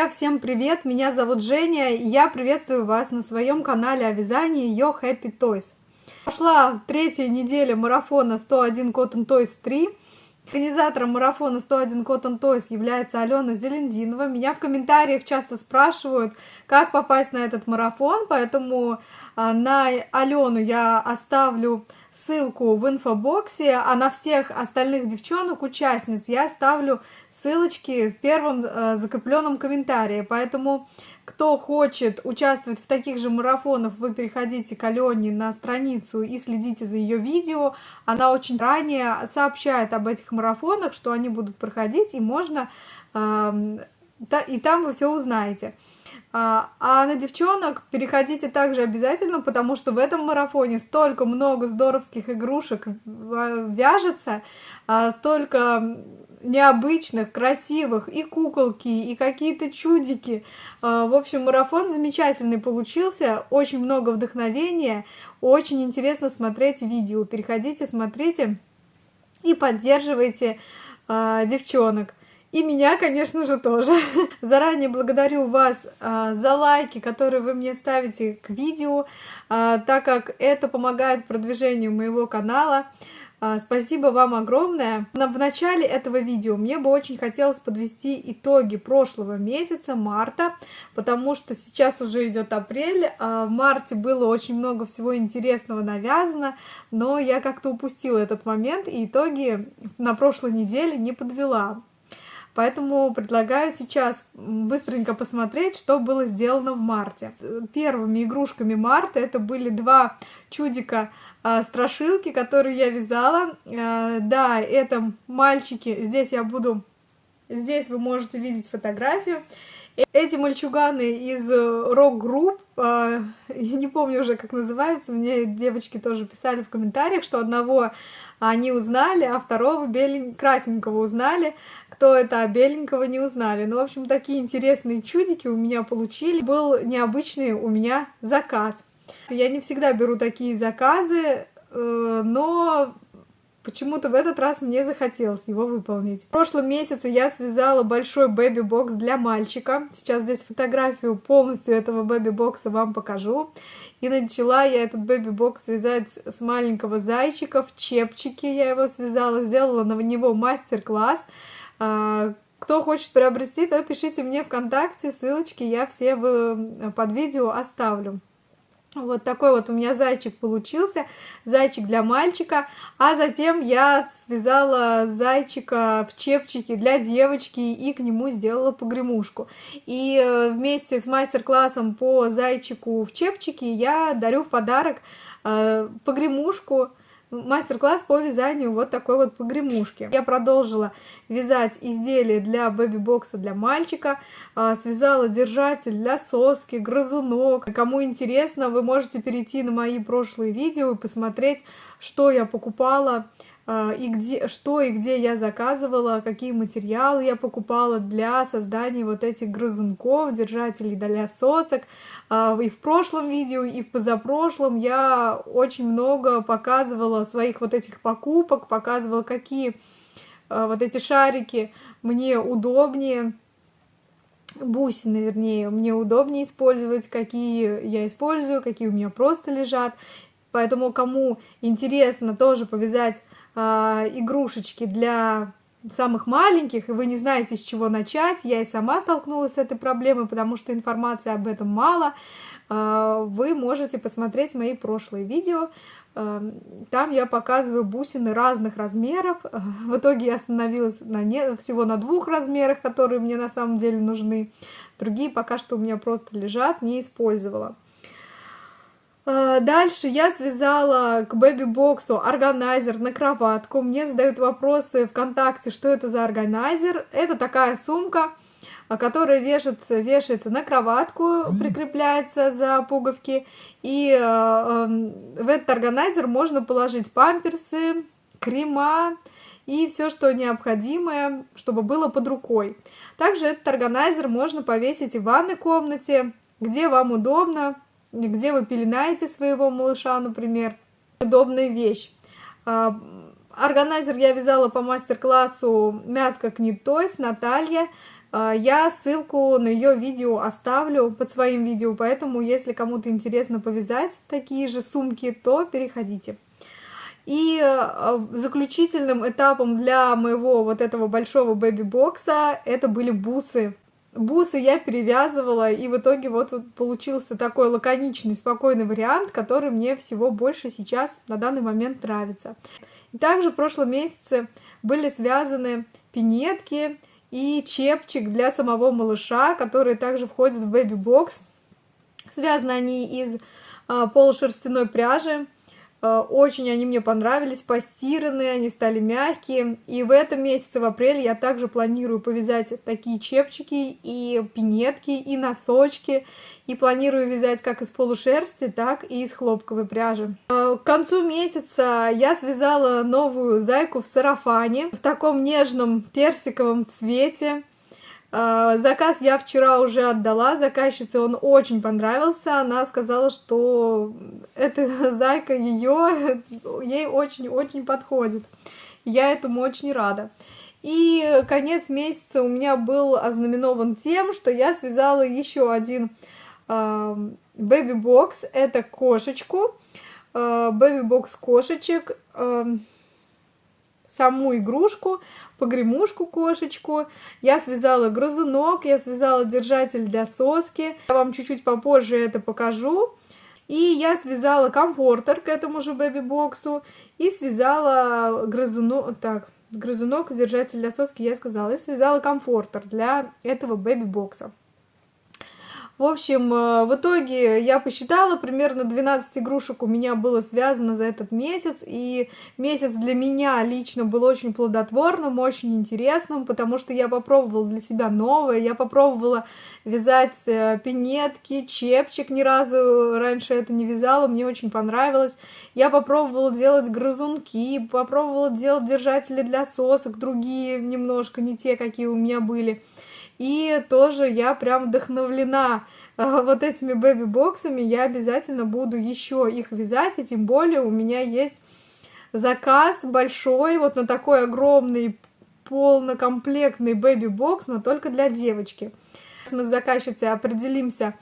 Друзья, всем привет! Меня зовут Женя, и я приветствую вас на своем канале о вязании Yo Happy Toys. Пошла третья неделя марафона 101 Cotton Toys 3. Организатором марафона 101 Cotton Toys является Алена Зелендинова. Меня в комментариях часто спрашивают, как попасть на этот марафон, поэтому на Алену я оставлю ссылку в инфобоксе, а на всех остальных девчонок-участниц я оставлю ссылочки в первом закрепленном комментарии. Поэтому, кто хочет участвовать в таких же марафонах, вы переходите к Алене на страницу и следите за ее видео. Она очень ранее сообщает об этих марафонах, что они будут проходить, и можно и там вы все узнаете. А на девчонок переходите также обязательно, потому что в этом марафоне столько много здоровских игрушек вяжется, столько необычных, красивых, и куколки, и какие-то чудики. В общем, марафон замечательный получился, очень много вдохновения, очень интересно смотреть видео. Переходите, смотрите и поддерживайте девчонок. И меня, конечно же, тоже. Заранее благодарю вас за лайки, которые вы мне ставите к видео, так как это помогает продвижению моего канала. Спасибо вам огромное. В начале этого видео мне бы очень хотелось подвести итоги прошлого месяца, марта, потому что сейчас уже идет апрель. В марте было очень много всего интересного навязано, но я как-то упустила этот момент и итоги на прошлой неделе не подвела. Поэтому предлагаю сейчас быстренько посмотреть, что было сделано в марте. Первыми игрушками марта это были два чудика страшилки, которые я вязала. Да, это мальчики. Здесь вы можете видеть фотографию. Эти мальчуганы из рок-групп, я не помню уже, как называется, мне девочки тоже писали в комментариях, что одного они узнали, а второго красненького узнали. Кто это, а беленького не узнали. Ну, в общем, такие интересные чудики у меня получились. Был необычный у меня заказ. Я не всегда беру такие заказы, но почему-то в этот раз мне захотелось его выполнить. В прошлом месяце я связала большой бэби-бокс для мальчика. Сейчас здесь фотографию полностью этого бэби-бокса вам покажу. И начала я этот бэби-бокс связать с маленького зайчика в чепчике. Я его связала, сделала на него мастер-класс. Кто хочет приобрести, то пишите мне ВКонтакте, ссылочки я все под видео оставлю. Вот такой вот у меня зайчик получился, зайчик для мальчика, а затем я связала зайчика в чепчике для девочки и к нему сделала погремушку. И вместе с мастер-классом по зайчику в чепчике я дарю в подарок погремушку, мастер-класс по вязанию вот такой вот погремушки. Я продолжила вязать изделия для бэби-бокса для мальчика, связала держатель для соски, грызунок. Кому интересно, вы можете перейти на мои прошлые видео и посмотреть, что я покупала, и где я заказывала, какие материалы я покупала для создания вот этих грызунков, держателей для сосок. И в прошлом видео, и в позапрошлом я очень много показывала своих вот этих покупок, показывала, какие вот эти шарики мне удобнее, бусины, вернее, мне удобнее использовать, какие я использую, какие у меня просто лежат. Поэтому, кому интересно тоже повязать игрушечки для самых маленьких, и вы не знаете, с чего начать, я и сама столкнулась с этой проблемой, потому что информации об этом мало, вы можете посмотреть мои прошлые видео. Там я показываю бусины разных размеров. В итоге я остановилась всего на 2 размерах, которые мне на самом деле нужны. Другие пока что у меня просто лежат, не использовала. Дальше я связала к бэби-боксу органайзер на кроватку. Мне задают вопросы ВКонтакте, что это за органайзер. Это такая сумка, которая вешается на кроватку, прикрепляется за пуговки. И в этот органайзер можно положить памперсы, крема и все, что необходимое, чтобы было под рукой. Также этот органайзер можно повесить и в ванной комнате, где вам удобно, где вы пеленаете своего малыша, например. Удобная вещь. Органайзер я вязала по мастер-классу Мятка Knit Toys, Наталья. Я ссылку на ее видео оставлю под своим видео, поэтому если кому-то интересно повязать такие же сумки, то переходите. И заключительным этапом для моего вот этого большого бэби-бокса это были бусы. Бусы я перевязывала, и в итоге вот получился такой лаконичный, спокойный вариант, который мне всего больше сейчас на данный момент нравится. И также в прошлом месяце были связаны пинетки и чепчик для самого малыша, которые также входят в бэби-бокс. Связаны они из полушерстяной пряжи. Очень они мне понравились, постиранные, они стали мягкие. И в этом месяце, в апреле, я также планирую повязать такие чепчики и пинетки, и носочки. И планирую вязать как из полушерсти, так и из хлопковой пряжи. К концу месяца я связала новую зайку в сарафане в таком нежном персиковом цвете. Заказ я вчера уже отдала заказчице, он очень понравился. Она сказала, что эта зайка ей очень-очень подходит. Я этому очень рада. И конец месяца у меня был ознаменован тем, что я связала еще один бэби-бокс. Это кошечку, бэби-бокс кошечек, саму игрушку, погремушку кошечку. Я связала грызунок, я связала держатель для соски. Я вам чуть-чуть попозже это покажу. И я связала комфортер к этому же бэби-боксу. И связала грызунок, держатель для соски, я сказала. И связала комфортер для этого бэби-бокса. В общем, в итоге я посчитала, примерно 12 игрушек у меня было связано за этот месяц, и месяц для меня лично был очень плодотворным, очень интересным, потому что я попробовала для себя новое, я попробовала вязать пинетки, чепчик, ни разу раньше это не вязала, мне очень понравилось. Я попробовала делать грызунки, попробовала делать держатели для сосок, другие немножко, не те, какие у меня были. И тоже я прям вдохновлена вот этими бэби-боксами. Я обязательно буду еще их вязать. И тем более у меня есть заказ большой вот на такой огромный полнокомплектный бэби-бокс, но только для девочки. Мы с заказчицей определимся,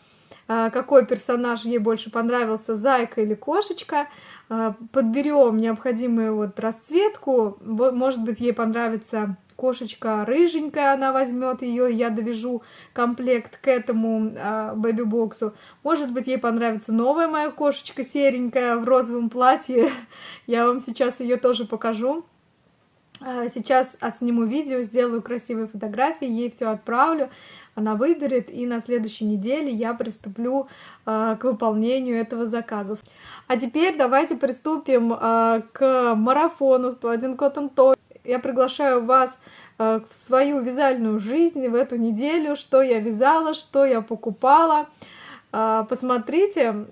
какой персонаж ей больше понравился, зайка или кошечка. Подберем необходимую вот расцветку. Может быть, ей понравится кошечка рыженькая, она возьмет ее, я довяжу комплект к этому бэби-боксу. Может быть, ей понравится новая моя кошечка серенькая в розовом платье. Я вам сейчас ее тоже покажу. Сейчас отсниму видео, сделаю красивые фотографии, ей все отправлю, она выберет, и на следующей неделе я приступлю к выполнению этого заказа. А теперь давайте приступим к марафону 101 Cotton Toys. Я приглашаю вас в свою вязальную жизнь в эту неделю, что я вязала, что я покупала. Посмотрите,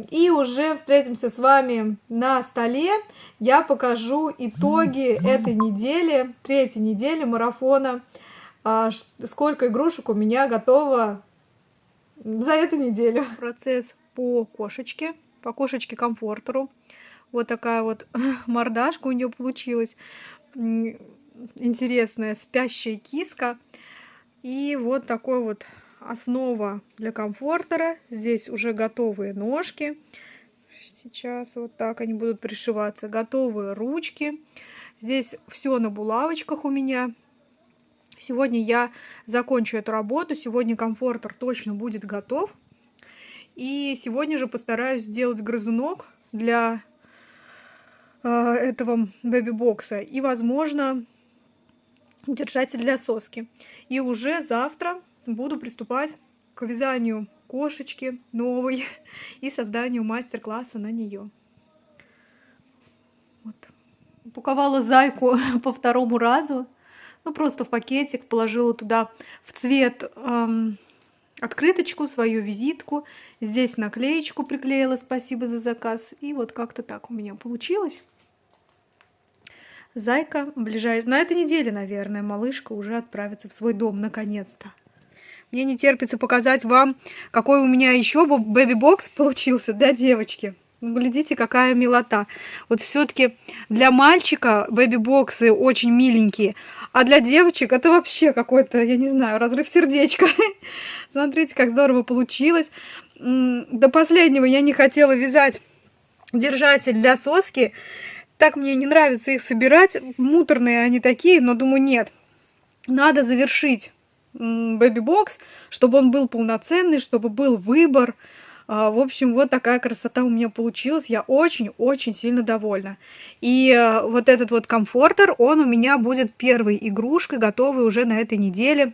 и уже встретимся с вами на столе. Я покажу итоги этой недели, третьей недели марафона, сколько игрушек у меня готово за эту неделю. Процесс по кошечке комфортеру. Вот такая вот мордашка у нее получилась. Интересная спящая киска. И вот такой вот основа для комфортера. Здесь уже готовые ножки. Сейчас вот так они будут пришиваться. Готовые ручки. Здесь все на булавочках у меня. Сегодня я закончу эту работу. Сегодня комфортер точно будет готов. И сегодня же постараюсь сделать грызунок для этого бэби-бокса. И, возможно, держатель для соски. И уже завтра буду приступать к вязанию кошечки новой и созданию мастер-класса на нее. Вот. Упаковала зайку по второму разу. Ну, просто в пакетик положила туда в цвет открыточку, свою визитку. Здесь наклеечку приклеила, спасибо за заказ. И вот как-то так у меня получилось. Зайка на этой неделе, наверное, малышка уже отправится в свой дом, наконец-то. Мне не терпится показать вам, какой у меня еще бэби-бокс получился для девочки. Глядите, какая милота. Вот все-таки для мальчика бэби-боксы очень миленькие, А для девочек это вообще какой-то, я не знаю, разрыв сердечка. Смотрите, как здорово получилось. До последнего я не хотела вязать держатель для соски. Так мне не нравится их собирать. Муторные они такие, но думаю, нет. Надо завершить бэби-бокс, чтобы он был полноценный, чтобы был выбор. В общем, вот такая красота у меня получилась. Я очень-очень сильно довольна. И вот этот вот комфортер, он у меня будет первой игрушкой, готовой уже на этой неделе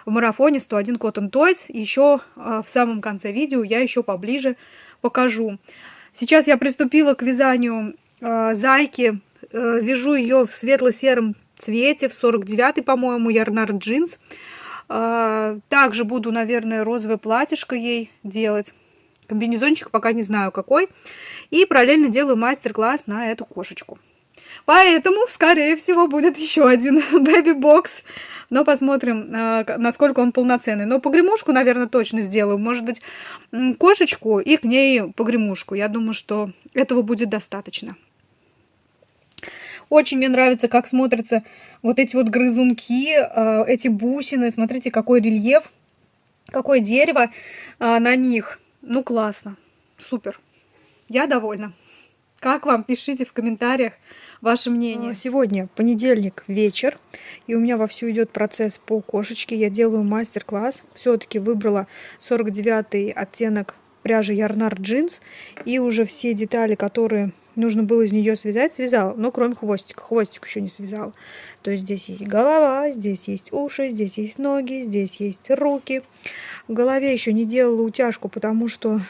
в марафоне 101 Cotton Toys. Еще в самом конце видео я еще поближе покажу. Сейчас я приступила к вязанию зайки. Вяжу ее в светло-сером цвете, в 49-й, по-моему, Ярнард джинс. Также буду, наверное, розовое платьишко ей делать. Комбинезончик пока не знаю какой. И параллельно делаю мастер-класс на эту кошечку. Поэтому, скорее всего, будет еще один бэби-бокс. Но посмотрим, насколько он полноценный. Но погремушку, наверное, точно сделаю. Может быть, кошечку и к ней погремушку. Я думаю, что этого будет достаточно. Очень мне нравится, как смотрятся вот эти вот грызунки, эти бусины. Смотрите, какой рельеф, какое дерево на них. Ну, классно. Супер. Я довольна. Как вам? Пишите в комментариях ваше мнение. Сегодня понедельник, вечер, и у меня вовсю идет процесс по кошечке. Я делаю мастер-класс. Все-таки выбрала 49-й оттенок пряжи Ярнард джинс, и уже все детали, которые нужно было из нее связать, связала, но кроме хвостика. Хвостик еще не связала. То есть здесь есть голова, здесь есть уши, здесь есть ноги, здесь есть руки. В голове еще не делала утяжку, потому что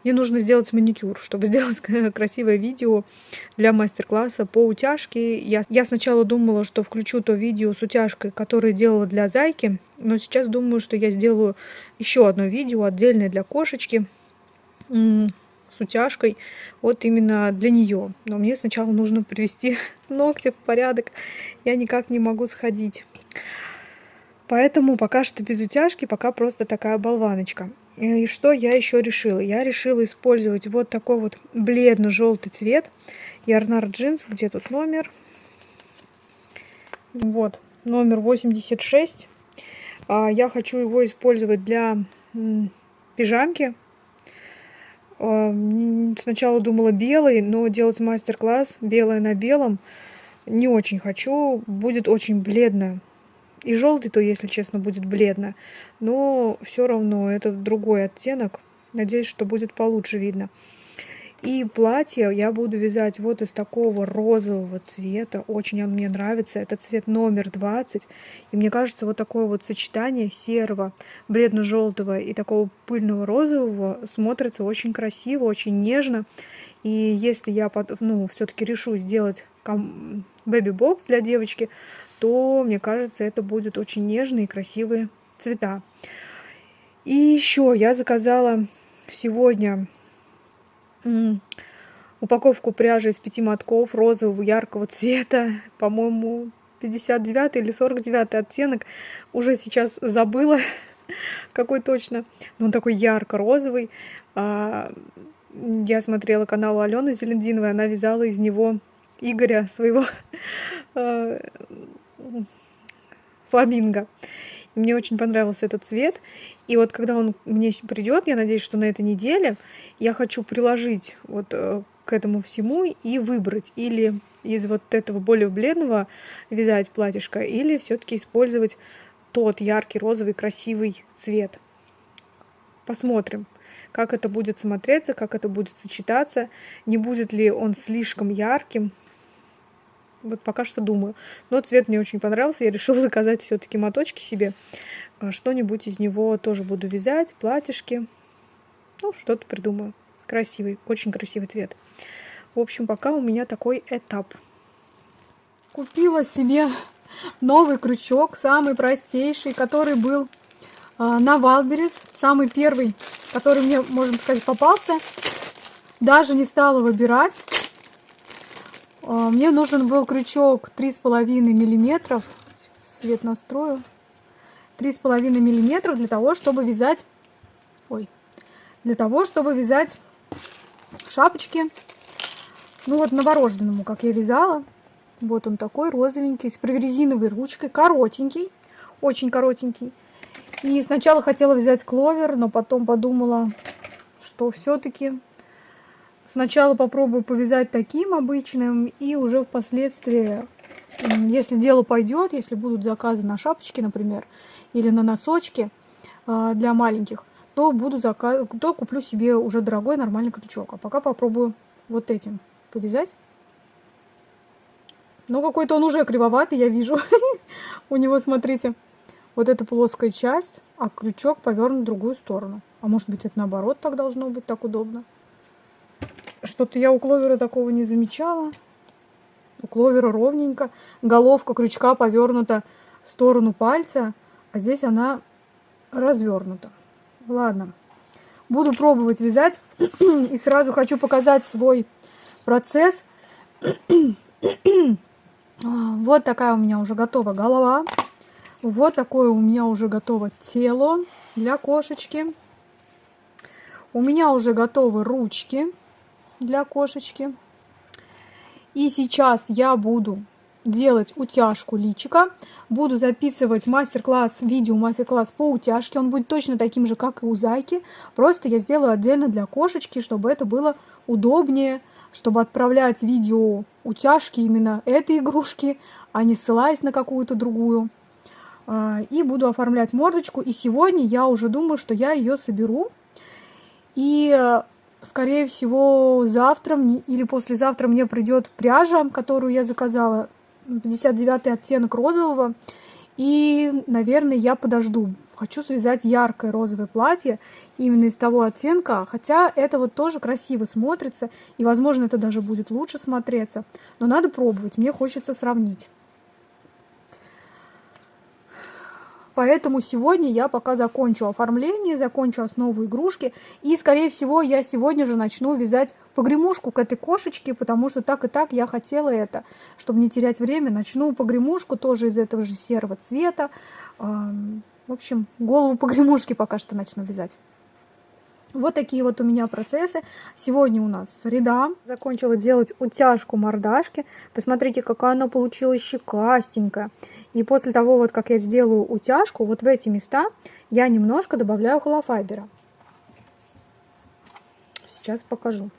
мне нужно сделать маникюр, чтобы сделать красивое видео для мастер-класса по утяжке. Я сначала думала, что включу то видео с утяжкой, которое делала для зайки, но сейчас думаю, что я сделаю еще одно видео отдельное для кошечки с утяжкой, вот именно для нее. Но мне сначала нужно привести ногти в порядок. Я никак не могу сходить. Поэтому пока что без утяжки, пока просто такая болваночка. И что я еще решила? Я решила использовать вот такой вот бледно-желтый цвет. Ярнард джинс. Где тут номер? Вот, номер 86. Я хочу его использовать для пижамки. Сначала думала белый, но делать мастер-класс белое на белом не очень хочу. Будет очень бледно. И желтый, то, если честно, будет бледно. Но все равно это другой оттенок. Надеюсь, что будет получше видно. И платье я буду вязать вот из такого розового цвета. Очень он мне нравится. Это цвет номер 20. И мне кажется, вот такое вот сочетание серого, бледно-желтого и такого пыльного розового смотрится очень красиво, очень нежно. И если я все-таки решу сделать бэби-бокс для девочки, то, мне кажется, это будут очень нежные и красивые цвета. И еще я заказала сегодня упаковку пряжи из 5 мотков розового яркого цвета. По-моему, 59 или 49 оттенок. Уже сейчас забыла, какой точно. Но он такой ярко-розовый. Я смотрела канал Алены Зелендиновой. Она вязала из него Игоря, своего фламинго. Мне очень понравился этот цвет. И вот когда он мне придет, я надеюсь, что на этой неделе, я хочу приложить вот к этому всему и выбрать или из вот этого более бледного вязать платьишко, или все-таки использовать тот яркий розовый красивый цвет. Посмотрим, как это будет смотреться, как это будет сочетаться, не будет ли он слишком ярким. Вот пока что думаю. Но цвет мне очень понравился. Я решила заказать все-таки моточки себе. Что-нибудь из него тоже буду вязать. Платьишки. Ну, что-то придумаю. Красивый. Очень красивый цвет. В общем, пока у меня такой этап. Купила себе новый крючок. Самый простейший, который был на Wildberries. Самый первый, который мне, можно сказать, попался. Даже не стала выбирать. Мне нужен был крючок 3,5 миллиметров. Свет настрою. 3,5 миллиметров для того, чтобы вязать... Для того, чтобы вязать шапочки. Ну вот новорожденному, как я вязала. Вот он такой розовенький, с прорезиновой ручкой, коротенький, очень коротенький. И сначала хотела взять кловер, но потом подумала, что все-таки сначала попробую повязать таким обычным, и уже впоследствии, если дело пойдет, если будут заказы на шапочки, например, или на носочки для маленьких, то то куплю себе уже дорогой нормальный крючок. А пока попробую вот этим повязать. Но какой-то он уже кривоватый, я вижу. У него, смотрите, вот эта плоская часть, а крючок повернут в другую сторону. А может быть, это наоборот так должно быть, так удобно. Что-то я у кловера такого не замечала. У кловера ровненько. Головка крючка повернута в сторону пальца, а здесь она развернута. Ладно. Буду пробовать вязать. И сразу хочу показать свой процесс. Вот такая у меня уже готова голова. Вот такое у меня уже готово тело для кошечки. У меня уже готовы ручки для кошечки. И сейчас я буду делать утяжку личика. Буду записывать мастер-класс, видео-мастер-класс по утяжке. Он будет точно таким же, как и у зайки. Просто я сделаю отдельно для кошечки, чтобы это было удобнее, чтобы отправлять видео утяжки именно этой игрушки, а не ссылаясь на какую-то другую. И буду оформлять мордочку. И сегодня я уже думаю, что я ее соберу. И, скорее всего, завтра или послезавтра мне придет пряжа, которую я заказала. 59-й оттенок розового. И, наверное, я подожду. Хочу связать яркое розовое платье именно из того оттенка. Хотя это вот тоже красиво смотрится. И, возможно, это даже будет лучше смотреться. Но надо пробовать. Мне хочется сравнить. Поэтому сегодня я пока закончу оформление, закончу основу игрушки. И, скорее всего, я сегодня же начну вязать погремушку к этой кошечке, потому что так и так я хотела это. Чтобы не терять время, начну погремушку тоже из этого же серого цвета. В общем, голову погремушки пока что начну вязать. Вот такие вот у меня процессы. Сегодня у нас среда. Закончила делать утяжку мордашки. Посмотрите, какая она получилась щекастенькая. И после того, вот как я сделаю утяжку, вот в эти места я немножко добавляю холофайбера. Сейчас покажу.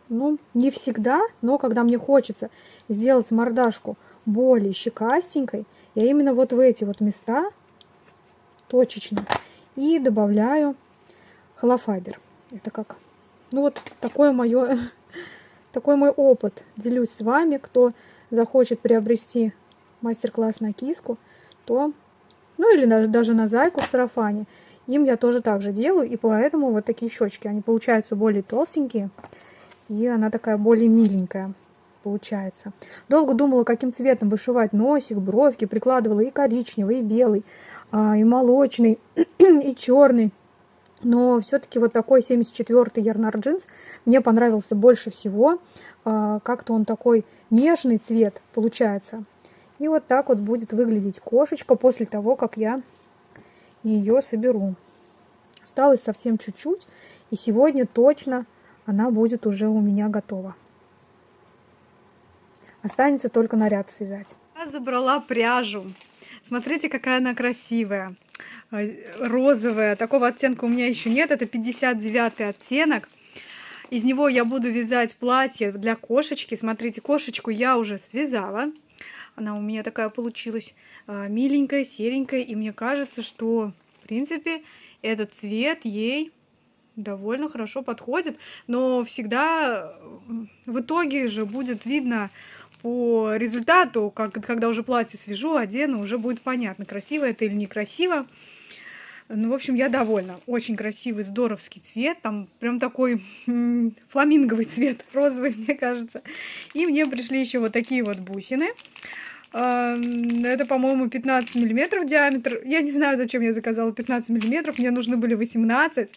Ну, не всегда, но когда мне хочется сделать мордашку более щекастенькой, я именно вот в эти вот места точечно и добавляю холофайбер. Это как, ну вот такой мой опыт. Делюсь с вами. Кто захочет приобрести мастер-класс на киску, то, ну или даже на зайку в сарафане, им я тоже так же делаю. И поэтому вот такие щечки, они получаются более толстенькие. И она такая более миленькая получается. Долго думала, каким цветом вышивать носик, бровки. Прикладывала и коричневый, и белый, и молочный, и черный. Но все-таки вот такой 74-й Ярнар Джинс мне понравился больше всего. Как-то он такой нежный цвет получается. И вот так вот будет выглядеть кошечка после того, как я ее соберу. Осталось совсем чуть-чуть. И сегодня точно она будет уже у меня готова. Останется только наряд связать. Я забрала пряжу. Смотрите, какая она красивая. Розовая. Такого оттенка у меня еще нет. Это 59-й оттенок. Из него я буду вязать платье для кошечки. Смотрите, кошечку я уже связала. Она у меня такая получилась миленькая, серенькая. И мне кажется, что, в принципе, этот цвет ей довольно хорошо подходит. Но всегда в итоге же будет видно по результату, когда уже платье свяжу, одену, уже будет понятно, красиво это или некрасиво. Ну, в общем, я довольна. Очень красивый, здоровский цвет. Там прям такой фламинговый цвет, розовый, мне кажется. И мне пришли еще вот такие вот бусины. Это, по-моему, 15 миллиметров диаметр. Я не знаю, зачем я заказала 15 миллиметров. Мне нужны были 18.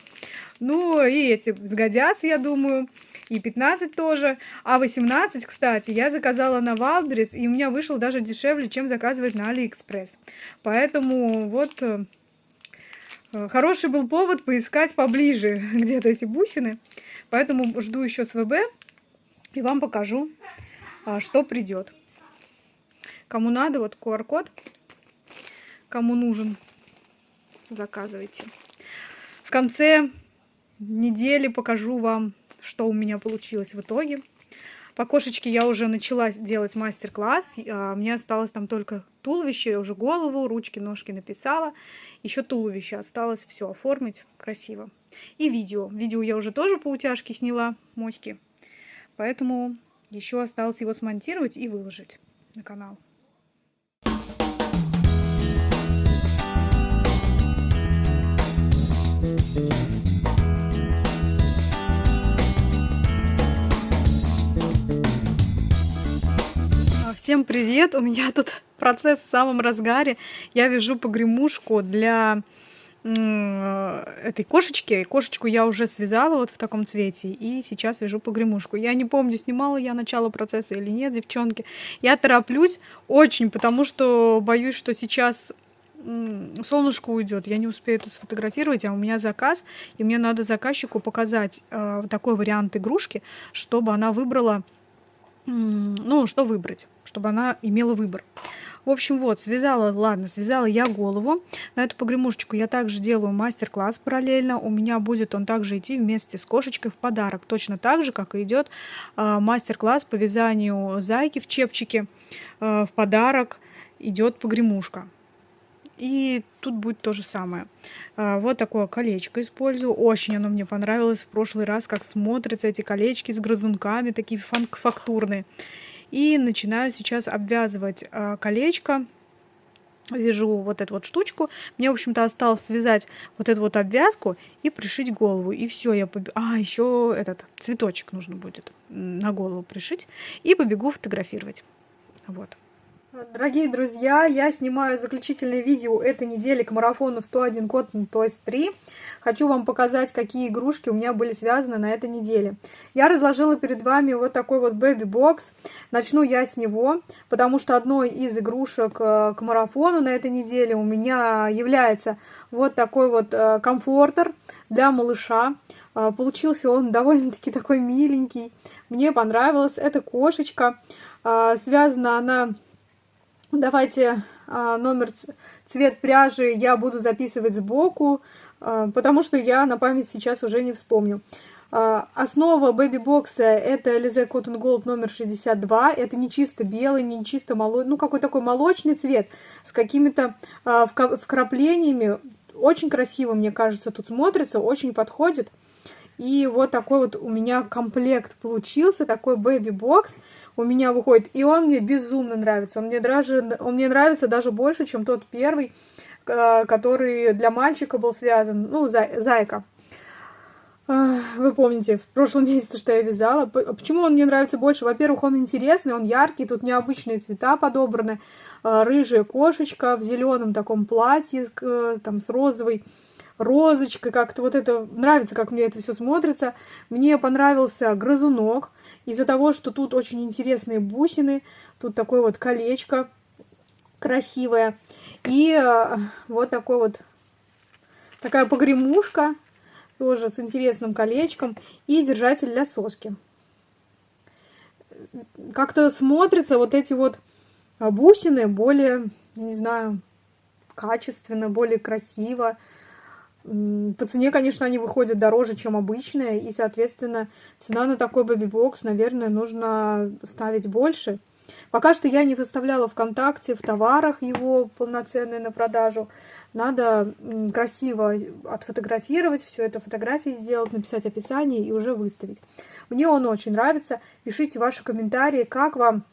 Ну, и эти сгодятся, я думаю. И 15 тоже. А 18, кстати, я заказала на Wildberries. И у меня вышел даже дешевле, чем заказывать на AliExpress. Поэтому вот хороший был повод поискать поближе где-то эти бусины. Поэтому жду еще СВБ. и вам покажу, что придет. Кому надо, вот QR-код, кому нужен, заказывайте. В конце недели покажу вам, что у меня получилось в итоге. По кошечке я уже начала делать мастер-класс. Мне осталось там только туловище, я уже голову, ручки, ножки написала. Еще туловище осталось все оформить красиво. И видео. Видео я уже тоже по утяжке сняла, моськи. Поэтому еще осталось его смонтировать и выложить на канал. Всем привет! У меня тут процесс в самом разгаре. Я вяжу погремушку для этой кошечки. Кошечку я уже связала вот в таком цвете. И сейчас вяжу погремушку. Я не помню, снимала я начало процесса или нет, девчонки. Я тороплюсь очень, потому что боюсь, что сейчас солнышко уйдет. Я не успею это сфотографировать, а у меня заказ. И мне надо заказчику показать такой вариант игрушки, чтобы она выбрала... Ну, что выбрать, чтобы она имела выбор. В общем, вот, связала я голову. На эту погремушечку я также делаю мастер-класс параллельно. У меня будет он также идти вместе с кошечкой в подарок. Точно так же, как и идет мастер-класс по вязанию зайки в чепчике. В подарок идет погремушка. И тут будет то же самое. Вот такое колечко использую. Очень оно мне понравилось в прошлый раз, как смотрятся эти колечки с грызунками, такие фактурные. И начинаю сейчас обвязывать колечко. Вяжу вот эту вот штучку. Мне, в общем-то, осталось связать вот эту вот обвязку и пришить голову. И все, я побегу. Еще этот цветочек нужно будет на голову пришить. И побегу фотографировать. Вот. Дорогие друзья, я снимаю заключительное видео этой недели к марафону 101 Cotton Toys 3. Хочу вам показать, какие игрушки у меня были связаны на этой неделе. Я разложила перед вами вот такой вот бэби-бокс. Начну я с него, потому что одной из игрушек к марафону на этой неделе у меня является вот такой вот комфортер для малыша. Получился он довольно-таки такой миленький. Мне понравилось. Это кошечка. Связана она... Давайте номер, цвет пряжи я буду записывать сбоку, потому что я на память сейчас уже не вспомню. Основа бэби-бокса это Alize Cotton Gold номер 62. Это не чисто белый, не чисто молочный, ну какой такой молочный цвет с какими-то вкраплениями. Очень красиво, мне кажется, тут смотрится, очень подходит. И вот такой вот у меня комплект получился, такой бэби-бокс у меня выходит. И он мне безумно нравится. Он мне нравится даже больше, чем тот первый, который для мальчика был связан. Ну, зайка. Вы помните, в прошлом месяце, что я вязала. Почему он мне нравится больше? Во-первых, он интересный, он яркий, тут необычные цвета подобраны. Рыжая кошечка в зеленом таком платье, там, с розовой розочкой, как-то вот это нравится, как мне это все смотрится. Мне понравился грызунок из-за того, что тут очень интересные бусины, тут такое вот колечко красивое и вот такой вот такая погремушка тоже с интересным колечком и держатель для соски. Как-то смотрятся вот эти вот бусины более, не знаю, качественно, более красиво. По цене, конечно, они выходят дороже, чем обычные, и, соответственно, цена на такой бэби-бокс, наверное, нужно ставить больше. Пока что я не выставляла ВКонтакте в товарах его полноценные на продажу. Надо красиво отфотографировать, все это фотографии сделать, написать описание и уже выставить. Мне он очень нравится. Пишите ваши комментарии, как вам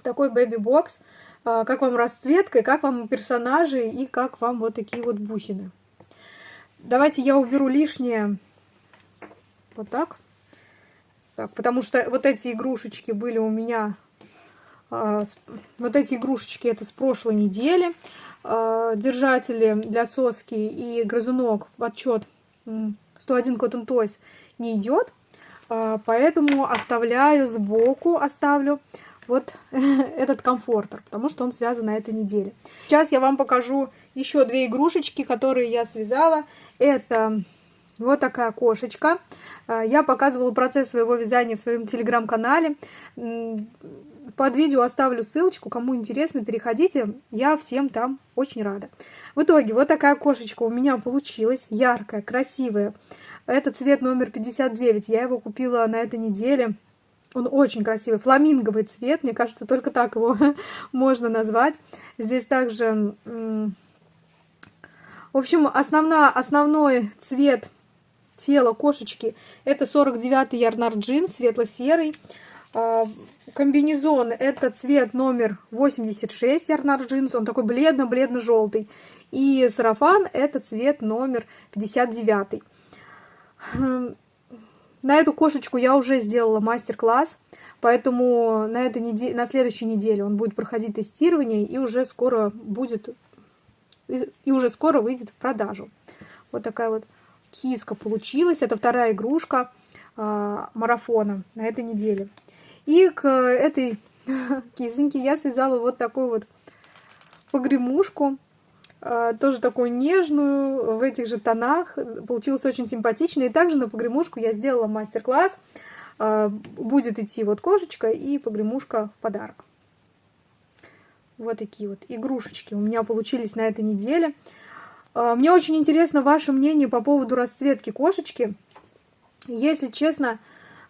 такой бэби-бокс, как вам расцветка, как вам персонажи и как вам вот такие вот бусины. Давайте я уберу лишнее вот так. Так, потому что вот эти игрушечки были у меня, вот эти игрушечки это с прошлой недели. Держатели для соски и грызунок в отчет 101 Cotton Toys не идет. Поэтому оставляю сбоку, оставлю вот этот комфортер, потому что он связан на этой неделе. Сейчас я вам покажу еще две игрушечки, которые я связала. Это Вот такая кошечка. Я показывала процесс своего вязания в своем телеграм-канале. Под видео оставлю ссылочку, кому интересно, переходите, я всем там очень рада. В итоге вот такая кошечка у меня получилась, яркая, красивая. Это цвет номер 59, я его купила на этой неделе. Он очень красивый, фламинговый цвет, мне кажется, только так его можно назвать. Здесь также, в общем, основной цвет тела кошечки это 49-й Ярнард джинс, светло-серый. Комбинезон это цвет номер 86 Ярнард джинс, он такой бледно-желтый. И сарафан это цвет номер 59. На эту кошечку я уже сделала мастер-класс, поэтому на следующей неделе он будет проходить тестирование и уже скоро выйдет в продажу. Вот такая вот киска получилась. Это вторая игрушка марафона на этой неделе. И к этой кисоньке я связала вот такую вот погремушку, тоже такую нежную, в этих же тонах. Получилось очень симпатично. И также на погремушку я сделала мастер-класс. Будет идти вот кошечка и погремушка в подарок. Вот такие вот игрушечки у меня получились на этой неделе. Мне очень интересно ваше мнение по поводу расцветки кошечки. Если честно,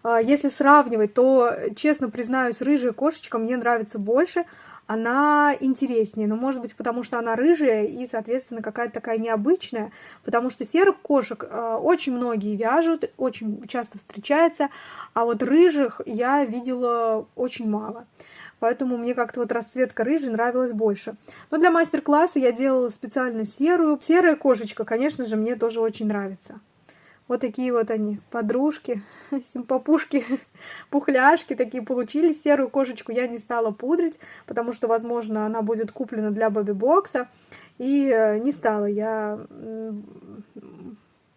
если сравнивать, то, честно признаюсь, рыжая кошечка мне нравится больше, она интереснее. Но, может быть, потому что она рыжая и, соответственно, какая-то такая необычная. Потому что серых кошек очень многие вяжут, очень часто встречается, а вот рыжих я видела очень мало. Поэтому мне как-то вот расцветка рыжей нравилась больше. Но для мастер-класса я делала специально серую. Серая кошечка, конечно же, мне тоже очень нравится. Вот такие вот они, подружки, симпапушки, пухляшки такие получились. Серую кошечку я не стала пудрить, потому что, возможно, она будет куплена для бэби-бокса. И не стала я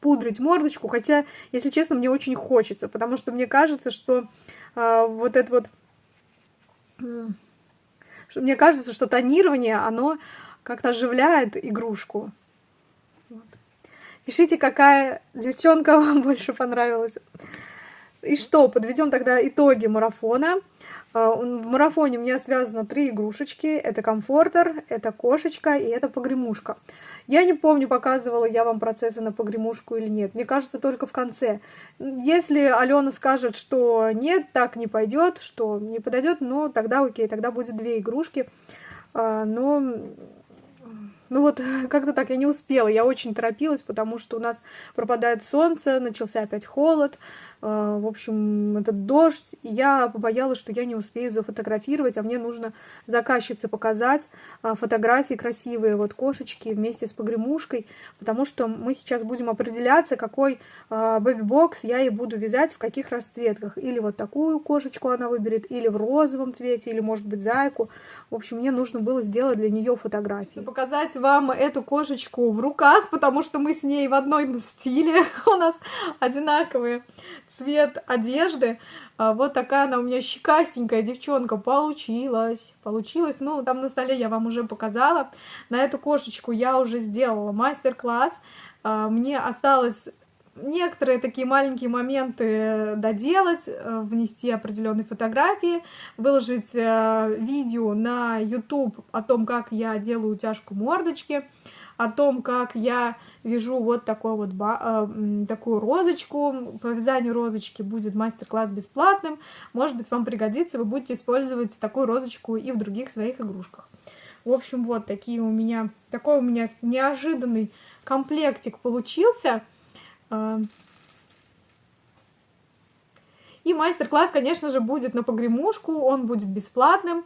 пудрить мордочку, хотя, если честно, мне очень хочется, потому что мне кажется, что вот это вот... Мне кажется, что тонирование, оно как-то оживляет игрушку. Вот. Пишите, какая девчонка вам больше понравилась. И что, подведем тогда итоги марафона. В марафоне у меня связано 3 игрушечки. Это комфортер, это кошечка и это погремушка. Я не помню, показывала я вам процессы на погремушку или нет. Мне кажется, только в конце. Если Алена скажет, что нет, так не пойдет, что не подойдет, ну тогда окей, тогда будет 2 игрушки. Ну вот, как-то так, я не успела, я очень торопилась, потому что у нас пропадает солнце, начался опять холод, в общем, этот дождь, и я побоялась, что я не успею зафотографировать, а мне нужно заказчице показать фотографии красивые, вот кошечки вместе с погремушкой, потому что мы сейчас будем определяться, какой бэби-бокс я ей буду вязать, в каких расцветках, или вот такую кошечку она выберет, или в розовом цвете, или, может быть, зайку. В общем, мне нужно было сделать для нее фотографии. Показать вам эту кошечку в руках, потому что мы с ней в одном стиле, у нас одинаковый цвет одежды. Вот такая она у меня щекастенькая девчонка получилась. Ну, там на столе я вам уже показала. На эту кошечку я уже сделала мастер-класс. Мне осталось некоторые такие маленькие моменты доделать, внести определенные фотографии, выложить видео на YouTube о том, как я делаю утяжку мордочки, о том, как я вяжу вот такой вот такую розочку. По вязанию розочки будет мастер-класс бесплатным. Может быть, вам пригодится, вы будете использовать такую розочку и в других своих игрушках. В общем, вот такой у меня неожиданный комплектик получился. И мастер-класс, конечно же, будет на погремушку, он будет бесплатным.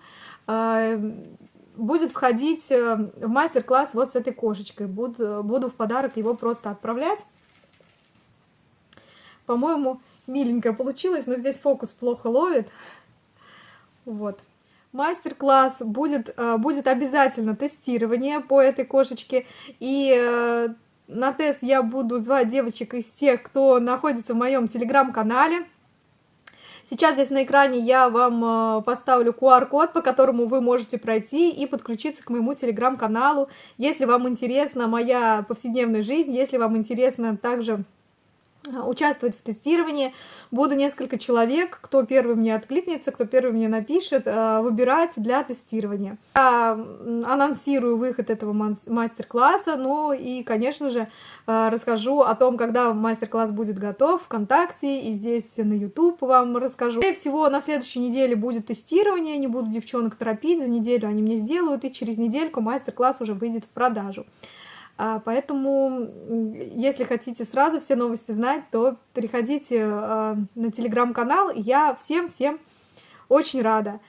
Будет входить в мастер-класс вот с этой кошечкой. Буду в подарок его просто отправлять. По-моему, миленькая получилась, но здесь фокус плохо ловит. Вот. Мастер-класс будет обязательно тестирование по этой кошечке. И на тест я буду звать девочек из тех, кто находится в моем телеграм-канале. Сейчас здесь на экране я вам поставлю QR-код, по которому вы можете пройти и подключиться к моему телеграм-каналу. Если вам интересна моя повседневная жизнь, если вам интересно также участвовать в тестировании. Буду несколько человек, кто первый мне откликнется, кто первый мне напишет, выбирать для тестирования. Я анонсирую выход этого мастер-класса, ну и, конечно же, расскажу о том, когда мастер-класс будет готов ВКонтакте и здесь на YouTube вам расскажу. Скорее всего, на следующей неделе будет тестирование, не буду девчонок торопить, за неделю они мне сделают, и через недельку мастер-класс уже выйдет в продажу. Поэтому, если хотите сразу все новости знать, то переходите на телеграм-канал. Я всем очень рада.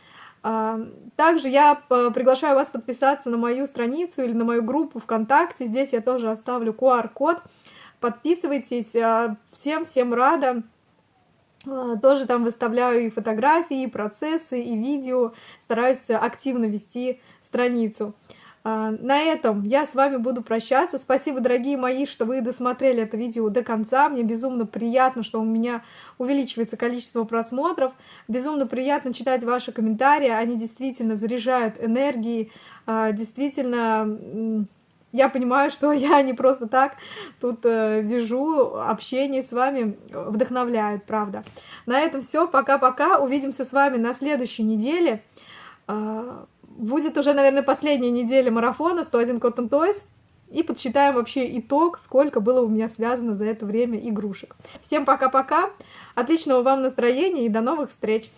Также я приглашаю вас подписаться на мою страницу или на мою группу ВКонтакте. Здесь я тоже оставлю QR-код. Подписывайтесь. Всем рада. Тоже там выставляю и фотографии, и процессы, и видео. Стараюсь активно вести страницу. На этом я с вами буду прощаться. Спасибо, дорогие мои, что вы досмотрели это видео до конца. Мне безумно приятно, что у меня увеличивается количество просмотров. Безумно приятно читать ваши комментарии. Они действительно заряжают энергией. Действительно, я понимаю, что я не просто так тут вижу. Общение с вами вдохновляет, правда. На этом все. Пока-пока. Увидимся с вами на следующей неделе. Будет уже, наверное, последняя неделя марафона 101 Cotton Toys. И подсчитаем вообще итог, сколько было у меня связано за это время игрушек. Всем пока-пока, отличного вам настроения и до новых встреч!